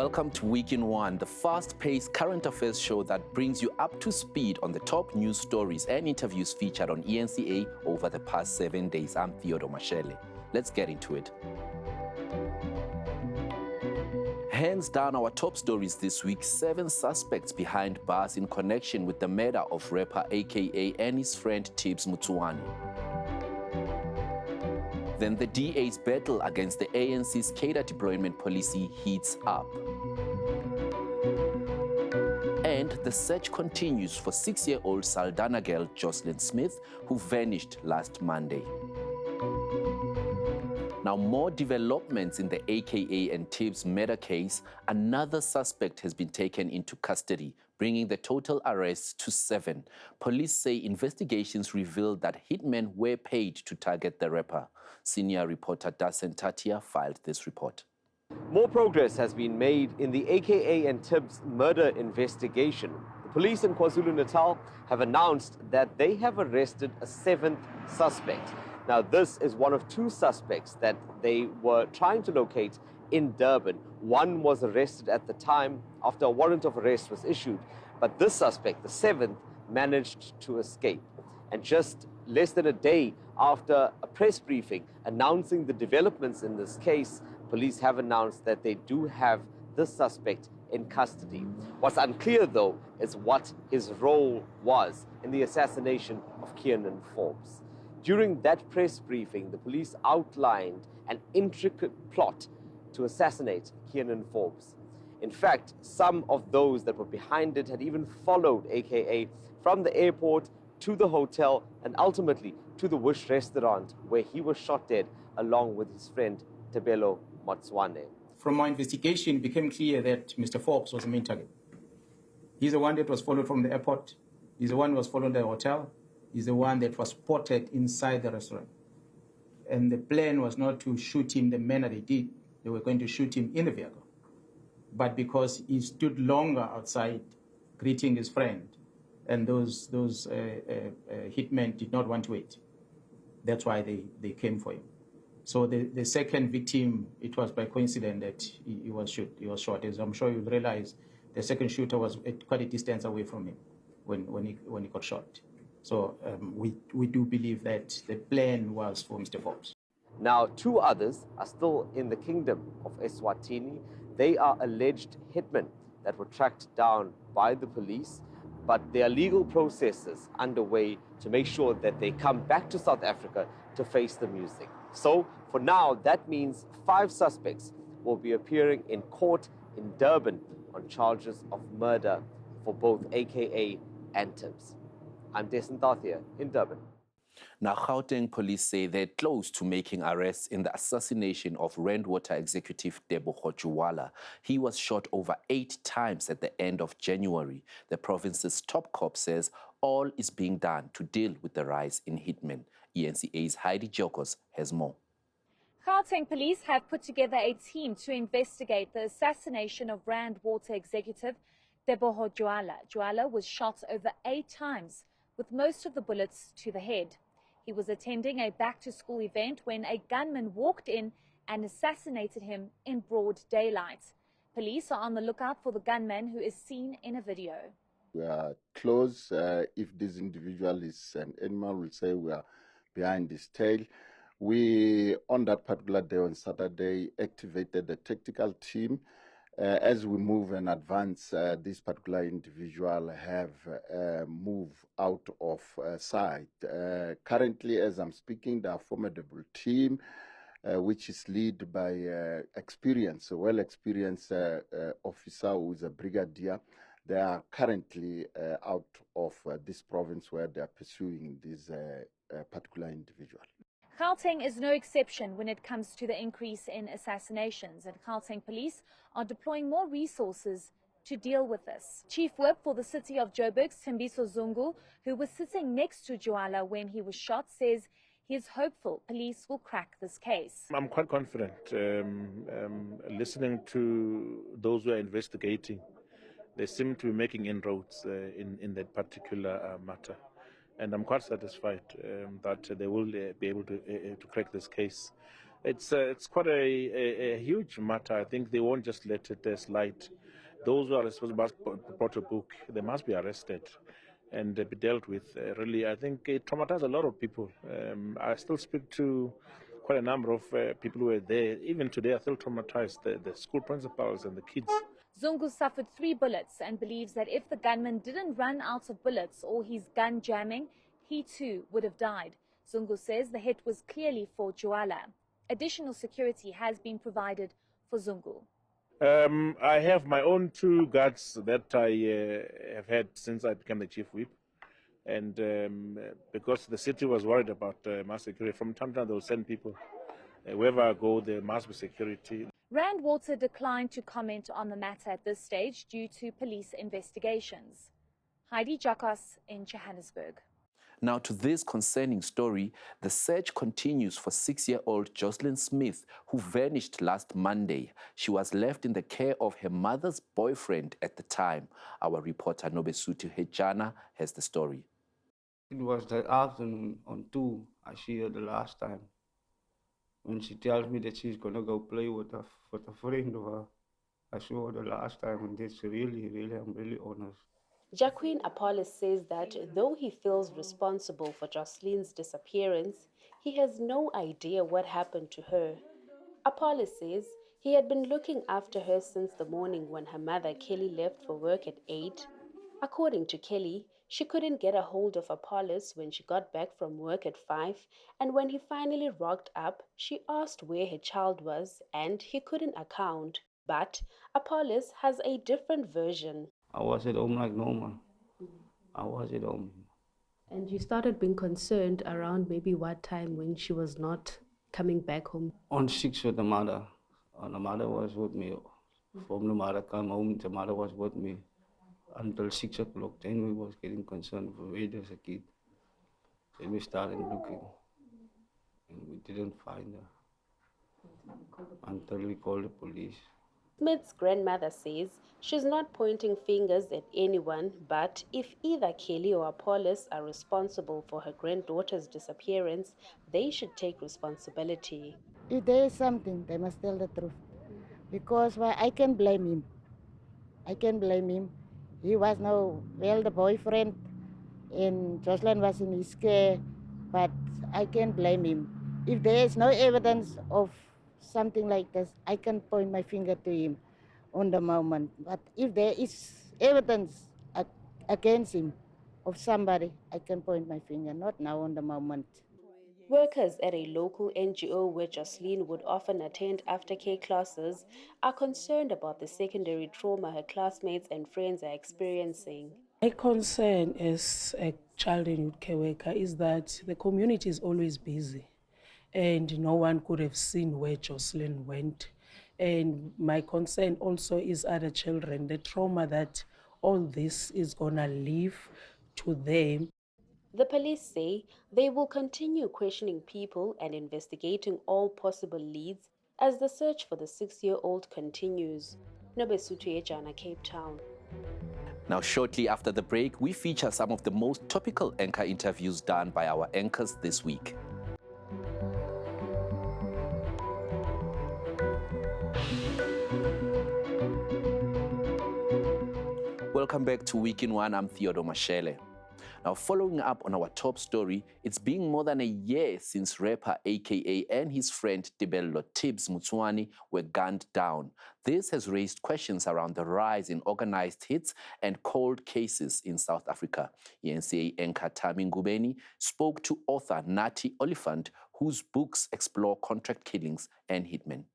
Welcome to Week in One, the fast-paced current affairs show that brings you up to speed on the top news stories and interviews featured on eNCA over the past 7 days. I'm Theodore Mashele. Let's get into it. Hands down, our top stories this week: 7 suspects behind bars in connection with the murder of rapper eNCA and his friend Tibbs Mutsuwani. Then the DA's battle against the ANC's cadre deployment policy heats up. And the search continues for 6-year-old Saldanha girl Joselyn Smith, who vanished last Monday. Now, more developments in the eNCA and Tibbs murder case. Another suspect has been taken into custody, bringing the total arrests to 7. Police say investigations revealed that hitmen were paid to target the rapper. Senior reporter Dasen Tatia filed this report. More progress has been made in the eNCA and Tibbs murder investigation. The police in KwaZulu-Natal have announced that they have arrested a 7th suspect. Now, this is one of 2 suspects that they were trying to locate in Durban. One was arrested at the time after a warrant of arrest was issued, but this suspect, the 7th, managed to escape. And just less than a day after a press briefing announcing the developments in this case, police have announced that they do have this suspect in custody. What's unclear, though, is what his role was in the assassination of Kiernan Forbes. During that press briefing, the police outlined an intricate plot to assassinate Kiernan Forbes. In fact, some of those that were behind it had even followed eNCA from the airport to the hotel and ultimately to the Wish restaurant, where he was shot dead along with his friend Tebelo Motsoane. From my investigation, it became clear that Mr. Forbes was the main target. He's the one that was followed from the airport. He's the one who was followed the hotel. He's the one that was spotted inside the restaurant. And the plan was not to shoot him the manner they did. They were going to shoot him in the vehicle. But because he stood longer outside greeting his friend, and those hitmen did not want to wait. That's why they came for him. So the second victim, it was by coincidence that he was shot. As I'm sure you realize, the second shooter was at quite a distance away from him when he got shot. So we do believe that the plan was for Mr. Forbes. Now, 2 others are still in the kingdom of Eswatini. They are alleged hitmen that were tracked down by the police, but there are legal processes underway to make sure that they come back to South Africa to face the music. So, for now, that means 5 suspects will be appearing in court in Durban on charges of murder for both eNCA and Tibbs. I'm Dasen Tatia in Durban. Now, Gauteng police say they're close to making arrests in the assassination of Randwater executive Tebogo Juwala. He was shot over 8 times at the end of January. The province's top cop says all is being done to deal with the rise in hitmen. eNCA's Heidi Jokos has more. Gauteng police have put together a team to investigate the assassination of Randwater executive Tebogo Juwala. Juwala was shot over 8 times, with most of the bullets to the head. He was attending a back-to-school event when a gunman walked in and assassinated him in broad daylight. Police are on the lookout for the gunman, who is seen in a video. We are close. If this individual is an animal, we'll say we are behind his tail. We, on that particular day, on Saturday, activated the tactical team. As we move and advance, this particular individual have moved out of sight. Currently, as I'm speaking, the formidable team, which is led by a well-experienced officer who is a brigadier. They are currently out of this province where they are pursuing this particular individual. Gauteng is no exception when it comes to the increase in assassinations, and Gauteng police are deploying more resources to deal with this. Chief Whip for the city of Joburg, Thembiso Zungu, who was sitting next to Juwala when he was shot, says he is hopeful police will crack this case. I'm quite confident. Listening to those who are investigating, they seem to be making inroads in that particular matter. And I'm quite satisfied that they will be able to crack this case. It's quite a huge matter. I think they won't just let it slide. Those who are responsible must be brought to book. They must be arrested and be dealt with. Really, I think it traumatized a lot of people. I still speak to quite a number of people who were there. Even today, I still traumatized the school principals and the kids. Zungu suffered 3 bullets and believes that if the gunman didn't run out of bullets or his gun jamming, he too would have died. Zungu says the hit was clearly for Juala. Additional security has been provided for Zungu. I have my own 2 guards that I have had since I became the chief whip. And because the city was worried about mass security, from time to time they will send people. Wherever I go, there must be security. Rand Water declined to comment on the matter at this stage due to police investigations. Heidi Jakas in Johannesburg. Now to this concerning story, the search continues for 6-year-old Joselyn Smith, who vanished last Monday. She was left in the care of her mother's boyfriend at the time. Our reporter Nobesutu Hejana has the story. It was the afternoon on 2, I see her the last time. When she tells me that she's gonna go play with a friend of her, I saw her the last time, and that's really, I'm really honest. Jacqueline Apollos says that though he feels responsible for Jocelyn's disappearance, he has no idea what happened to her. Apollos says he had been looking after her since the morning when her mother, Kelly, left for work at 8. According to Kelly, she couldn't get a hold of Apollos when she got back from work at 5, and when he finally rocked up, she asked where her child was, and he couldn't account. But Apollos has a different version. I was at home like normal. I was at home. And you started being concerned around maybe what time when she was not coming back home? On 6 with the mother. And the mother was with me. From the mother come home, the mother was with me until 6 o'clock. Then we was getting concerned for where there's a kid. Then we started looking. And we didn't find her until we called the police. Smith's grandmother says she's not pointing fingers at anyone, but if either Kelly or Apollos are responsible for her granddaughter's disappearance, they should take responsibility. If there is something, they must tell the truth. Because I can blame him. I can blame him. He was the boyfriend, and Jocelyn was in his care, but I can blame him. If there is no evidence of something like this, I can point my finger to him on the moment. But if there is evidence against him of somebody, I can point my finger, not now on the moment. Workers at a local NGO where Jocelyn would often attend aftercare classes are concerned about the secondary trauma her classmates and friends are experiencing. My concern as a child and youth care worker is that the community is always busy and no one could have seen where Jocelyn went. And my concern also is other children, the trauma that all this is going to leave to them. The police say they will continue questioning people and investigating all possible leads as the search for the 6-year-old continues. Nobesutu Ejana, Cape Town. Now, shortly after the break, we feature some of the most topical eNCA interviews done by our anchors this week. Welcome back to Week in One. I'm Theodore Mashele. Now, following up on our top story, it's been more than a year since rapper eNCA and his friend Tibello Tibbs Mutswani were gunned down. This has raised questions around the rise in organized hits and cold cases in South Africa. eNCA anchor Tami Ngubeni spoke to author Nati Oliphant, whose books explore contract killings and hitmen.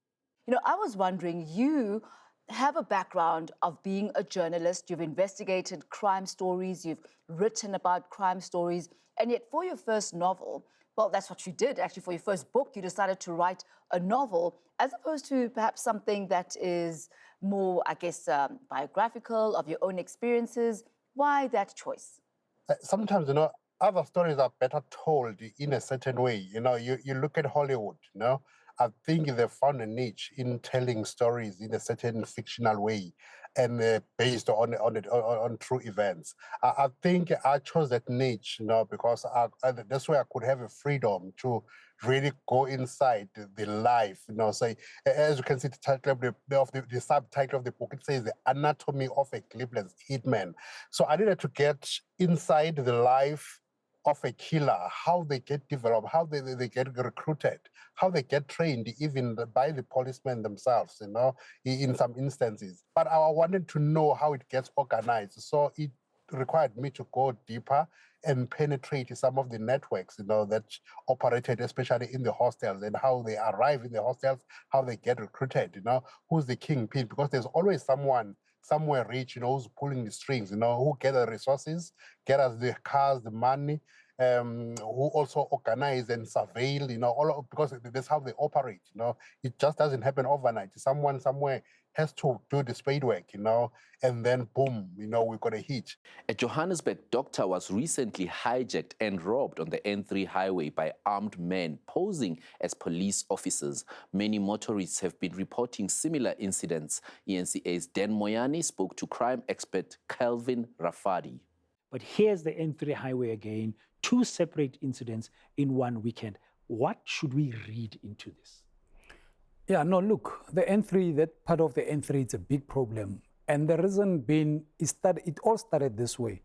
You know, I was wondering, you have a background of being a journalist. You've investigated crime stories, you've written about crime stories, and yet for your first novel, well, that's what you did. Actually, for your first book, you decided to write a novel as opposed to perhaps something that is more, I guess, biographical, of your own experiences. Why that choice? Sometimes, other stories are better told in a certain way. You look at Hollywood, I think they found a niche in telling stories in a certain fictional way. and based on true events. I think I chose that niche, because that's where I could have a freedom to really go inside the life, say, as you can see, the title of the subtitle of the book, it says The Anatomy of a Cleveland Hitman. So I needed to get inside the life of a killer, how they get developed, how they get recruited, how they get trained, even by the policemen themselves, in some instances. But I wanted to know how it gets organized. So it required me to go deeper and penetrate some of the networks, that operated, especially in the hostels, and how they arrive in the hostels, how they get recruited, who's the kingpin, because there's always someone somewhere rich, who's pulling the strings, who get the resources, get us the cars, the money, who also organize and surveil, because that's how they operate, It just doesn't happen overnight. Someone somewhere has to do the spade work, and then boom, we've got a hit. A Johannesburg doctor was recently hijacked and robbed on the N3 highway by armed men posing as police officers. Many motorists have been reporting similar incidents. eNCA's Dan Moyani spoke to crime expert Kelvin Rafadi. But here's the N3 highway again, 2 separate incidents in one weekend. What should we read into this? Yeah, no, look, the N3, that part of the N3, it's a big problem. And the reason being, it all started this way.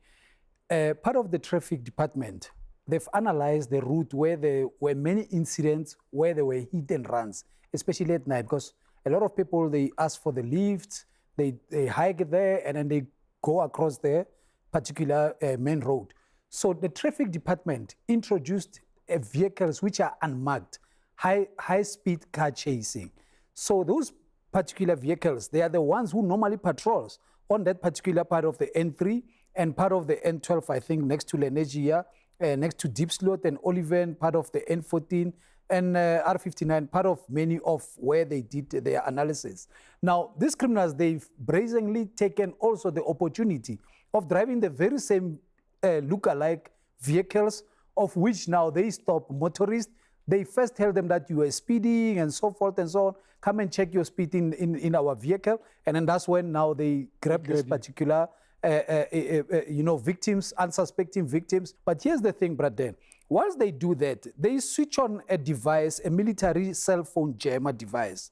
Part of the traffic department, they've analyzed the route where there were many incidents where there were hit and runs, especially at night, because a lot of people, they ask for the lifts, they hike there, and then they go across the particular main road. So the traffic department introduced vehicles which are unmarked, high-speed car chasing. So those particular vehicles, they are the ones who normally patrols on that particular part of the N3 and part of the N12, I think, next to Lenegia, next to Deep Slot and Oliven, part of the N14, and R59, part of many of where they did their analysis. Now, these criminals, they've brazenly taken also the opportunity of driving the very same look-alike vehicles, of which now they stop motorists. They first tell them that you are speeding and so forth and so on. Come and check your speed in our vehicle. And then that's when now they grab this particular, victims, unsuspecting victims. But here's the thing, Braden. Once they do that, they switch on a device, a military cell phone jammer device,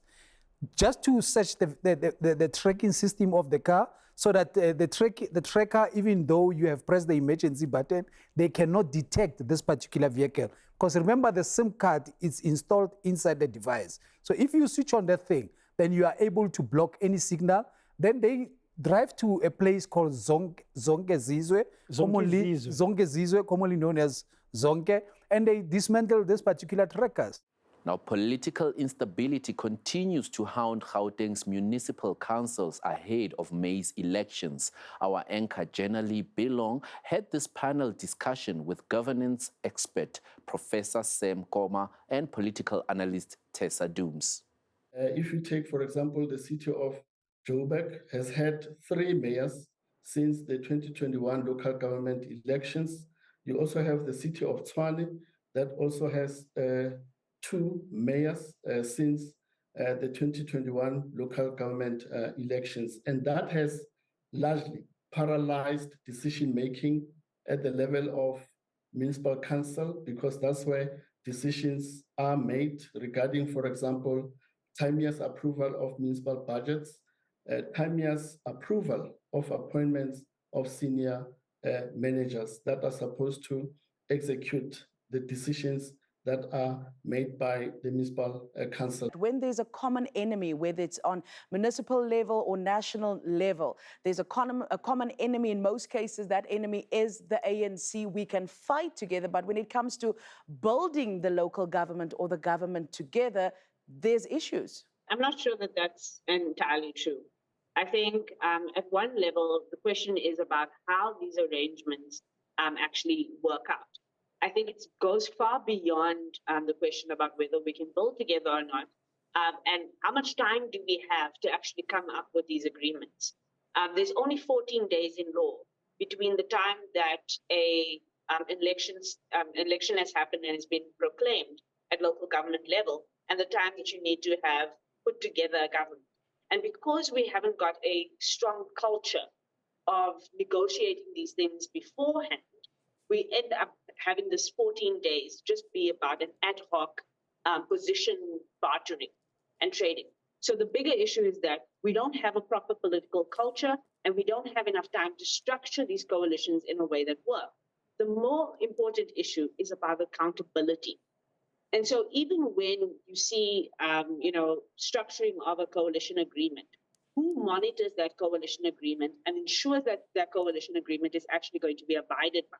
just to search the tracking system of the car, so that the tracker, even though you have pressed the emergency button, they cannot detect this particular vehicle. Because remember, the SIM card is installed inside the device. So if you switch on that thing, then you are able to block any signal. Then they drive to a place called Zonke Zizwe, commonly known as Zonke, and they dismantle these particular trackers. Now, political instability continues to hound Gauteng's municipal councils ahead of May's elections. Our anchor, Jenali Belong, had this panel discussion with governance expert Professor Sam Koma and political analyst Tessa Dooms. If you take, for example, the city of Joburg has had 3 mayors since the 2021 local government elections. You also have the city of Tshwane that also has 2 mayors since the 2021 local government elections. And that has largely paralyzed decision-making at the level of municipal council, because that's where decisions are made regarding, for example, time-years approval of municipal budgets, time-years approval of appointments of senior managers that are supposed to execute the decisions that are made by the municipal council. When there's a common enemy, whether it's on municipal level or national level, there's a common enemy. In most cases, that enemy is the ANC. We can fight together, but when it comes to building the local government or the government together, there's issues. I'm not sure that that's entirely true. I think at one level, the question is about how these arrangements actually work out. I think it goes far beyond the question about whether we can build together or not, and how much time do we have to actually come up with these agreements. There's only 14 days in law between the time that an election has happened and has been proclaimed at local government level and the time that you need to have put together a government. And because we haven't got a strong culture of negotiating these things beforehand, we end up having this 14 days just be about an ad hoc position bartering and trading. So the bigger issue is that we don't have a proper political culture and we don't have enough time to structure these coalitions in a way that works. The more important issue is about accountability. And so even when you see, structuring of a coalition agreement, who monitors that coalition agreement and ensures that that coalition agreement is actually going to be abided by?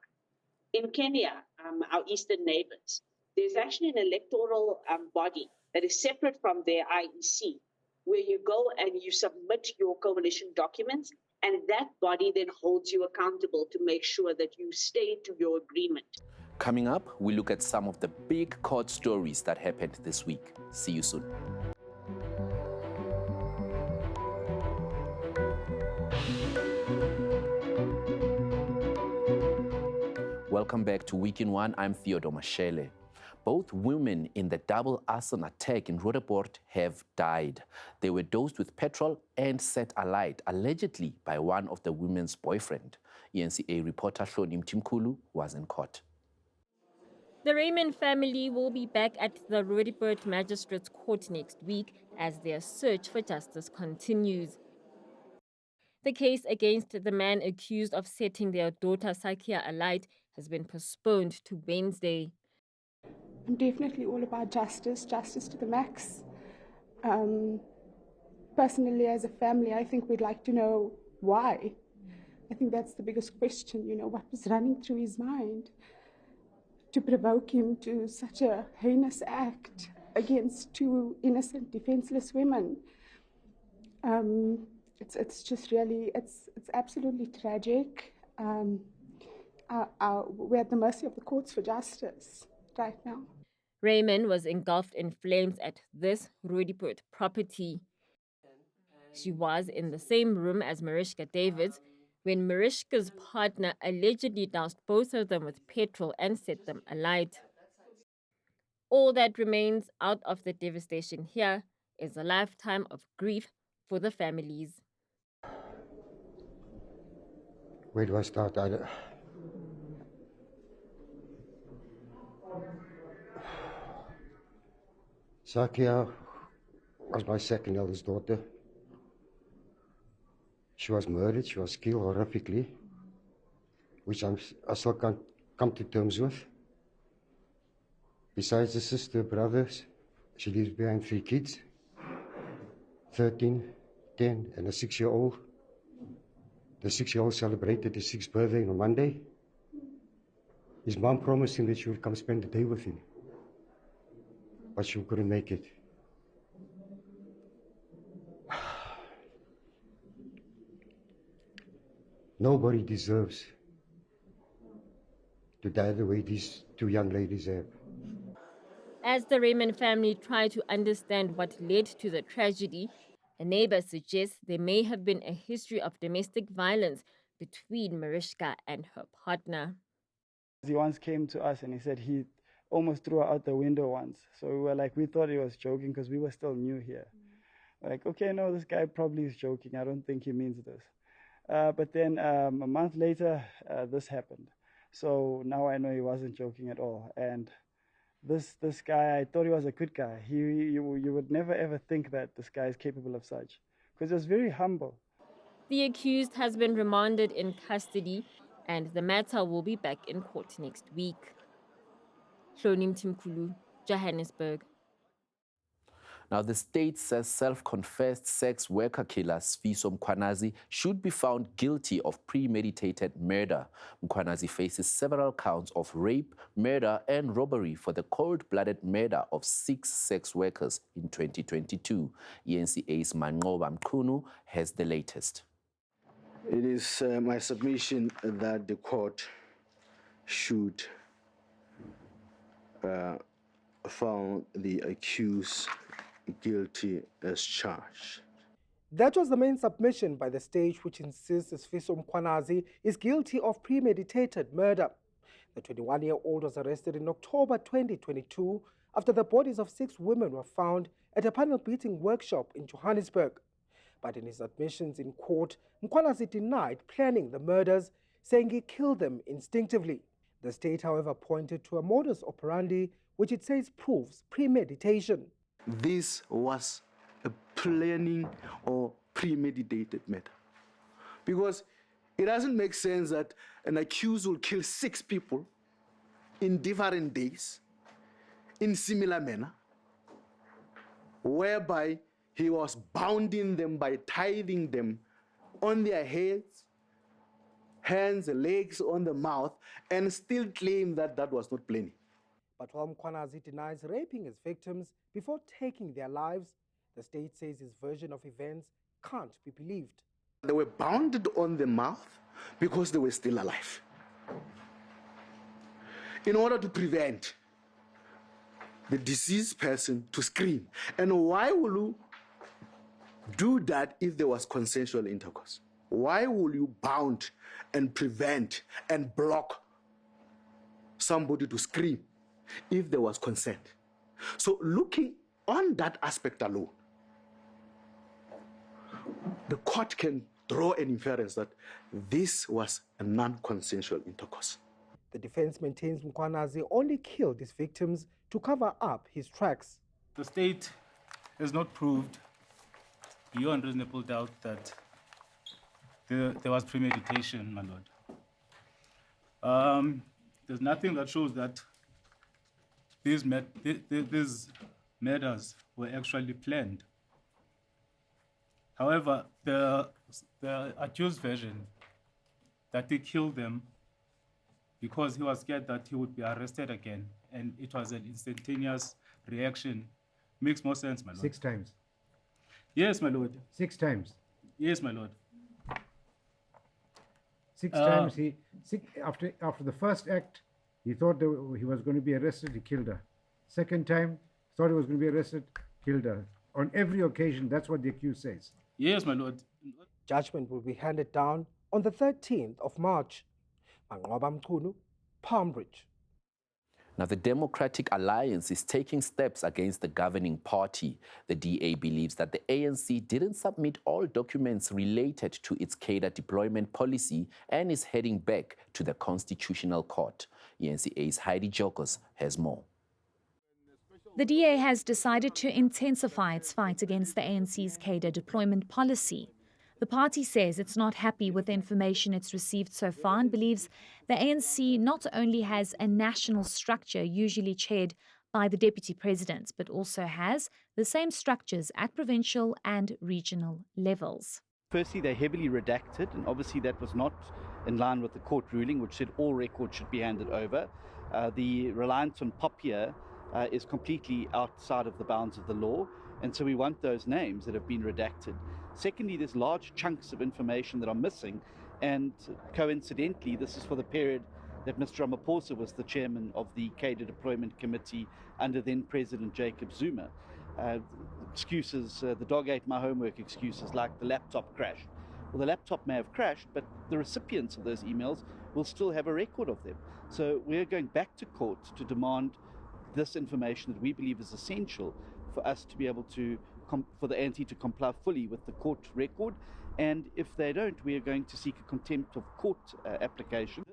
In Kenya, our eastern neighbors, there's actually an electoral body that is separate from their IEC, where you go and you submit your coalition documents, and that body then holds you accountable to make sure that you stay to your agreement. Coming up, we look at some of the big court stories that happened this week. See you soon. Welcome back to Week in One. I'm Theodore Mashele. Both women in the double arson attack in Roodepoort have died. They were dosed with petrol and set alight, allegedly by one of the women's boyfriend. eNCA reporter Shonim Timkulu was in court. The Raymond family will be back at the Roodepoort Magistrates Court next week as their search for justice continues. The case against the man accused of setting their daughter Sakia alight has been postponed to Wednesday. I'm definitely all about justice to the max. Personally, as a family, I think we'd like to know why. I think that's the biggest question, what was running through his mind to provoke him to such a heinous act against two innocent, defenseless women. It's just really, it's absolutely tragic. We're at the mercy of the courts for justice right now. Raymond was engulfed in flames at this Roodepoort property. She was in the same room as Mariska Davids when Mariska's partner allegedly doused both of them with petrol and set them alight. All that remains out of the devastation here is a lifetime of grief for the families. Where do I start? Sakia was my second eldest daughter. She was murdered, she was killed horrifically, which I still can't come to terms with. Besides the sister, brothers, she leaves behind 3 kids, 13, 10, and a 6-year-old. The 6-year-old celebrated his 6th birthday on Monday. His mom promised him that she would come spend the day with him, but she couldn't make it. Nobody deserves to die the way these two young ladies have. As the Raymond family try to understand what led to the tragedy, a neighbor suggests there may have been a history of domestic violence between Mariska and her partner. He once came to us and he said he almost threw her out the window once. So we thought he was joking because we were still new here. Like, okay, no, this guy probably is joking. I don't think he means this. But then a month later, this happened. So now I know he wasn't joking at all. And this guy, I thought he was a good guy. You would never ever think that this guy is capable of such, because he was very humble. The accused has been remanded in custody and the matter will be back in court next week. Shonim Timkulu, Johannesburg. Now, the state says self-confessed sex worker killer Sfiso Mkhwanazi should be found guilty of premeditated murder. Mkhwanazi faces several counts of rape, murder, and robbery for the cold-blooded murder of 6 sex workers in 2022. eNCA's Manqoba Mqunu has the latest. It is my submission that the court should found the accused guilty as charged. That was the main submission by the state, which insists Sfiso Mkhwanazi is guilty of premeditated murder. The 21-year-old was arrested in October 2022 after the bodies of 6 women were found at a panel beating workshop in Johannesburg. But in his admissions in court, Mkhwanazi denied planning the murders, saying he killed them instinctively. The state, however, pointed to a modus operandi which it says proves premeditation. This was a planning or premeditated matter. Because it doesn't make sense that an accused will kill 6 people in different days, in similar manner, whereby he was bounding them by tithing them on their heads, hands, legs, on the mouth, and still claim that that was not planning. But while Mkhwanazi denies raping his victims before taking their lives, the state says his version of events can't be believed. They were bounded on the mouth because they were still alive, in order to prevent the deceased person to scream. And why will you do that if there was consensual intercourse? Why will you bound and prevent and block somebody to scream if there was consent? So looking on that aspect alone, the court can draw an inference that this was a non-consensual intercourse. The defense maintains Mkhwanazi only killed his victims to cover up his tracks. The state has not proved beyond reasonable doubt that there was premeditation, my lord. There's nothing that shows that these murders were actually planned. However, the accused version that he killed them because he was scared that he would be arrested again, and it was an instantaneous reaction, makes more sense, my lord. 6 times? Yes, my lord. 6 times? Yes, my lord. 6 times after the first act, he thought he was going to be arrested, he killed her. Second time, thought he was going to be arrested, killed her. On every occasion, that's what the accused says. Yes, my lord. Judgment will be handed down on the 13th of March. Manqoba Mchunu, Palm Bridge. Now, the Democratic Alliance is taking steps against the governing party. The DA believes that the ANC didn't submit all documents related to its cadre deployment policy and is heading back to the Constitutional Court. eNCA's Heidi Jokos has more. The DA has decided to intensify its fight against the ANC's cadre deployment policy. The party says it's not happy with the information it's received so far and believes the ANC not only has a national structure usually chaired by the deputy president, but also has the same structures at provincial and regional levels. Firstly, they're heavily redacted, and obviously that was not in line with the court ruling, which said all records should be handed over. The reliance on POP here is completely outside of the bounds of the law, and so we want those names that have been redacted. Secondly, there's large chunks of information that are missing, and coincidentally, this is for the period that Mr. Ramaphosa was the chairman of the Cadre Deployment Committee under then President Jacob Zuma. Excuses, the dog ate my homework excuses, like the laptop crashed. Well, the laptop may have crashed, but the recipients of those emails will still have a record of them. So we're going back to court to demand this information that we believe is essential for us to be able to, for the ANC to comply fully with the court record. And if they don't, we are going to seek a contempt of court application.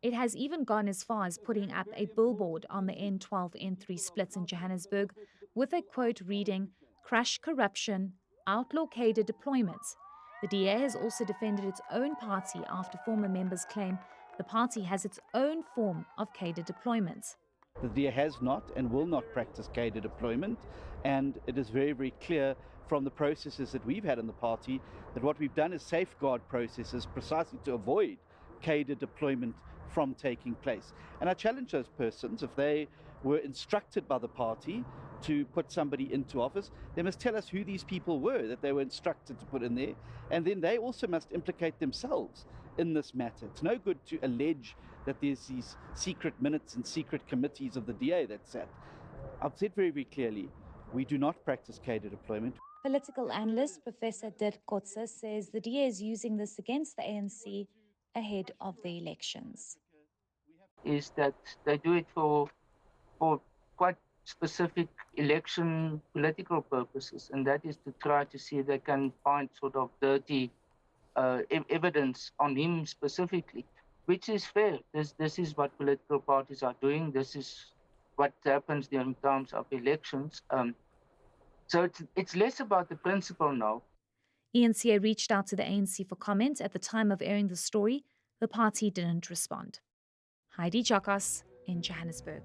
It has even gone as far as putting up a billboard on the N12-N3 splits in Johannesburg with a quote reading, "Crush corruption, outlaw cadre deployments." The DA has also defended its own party after former members claim the party has its own form of cadre deployment. The DA has not and will not practice cadre deployment, and it is very, very clear from the processes that we've had in the party that what we've done is safeguard processes precisely to avoid cadre deployment from taking place. And I challenge those persons, if they were instructed by the party to put somebody into office, they must tell us who these people were that they were instructed to put in there, and then they also must implicate themselves in this matter. It's no good to allege that there's these secret minutes and secret committees of the DA that's sat. I've said very, very clearly, we do not practice cadre deployment. Political analyst Professor Dirk Kotze says the DA is using this against the ANC ahead of the elections. Is that they do it for quite specific election political purposes, and that is to try to see if they can find sort of dirty evidence on him specifically, which is fair. This is what political parties are doing. This is what happens in terms of elections. So it's less about the principle now. eNCA reached out to the ANC for comment at the time of airing the story. The party didn't respond. Heidi Jakas in Johannesburg.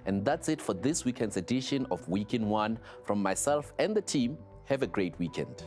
And that's it for this weekend's edition of Week in One. From myself and the team, have a great weekend.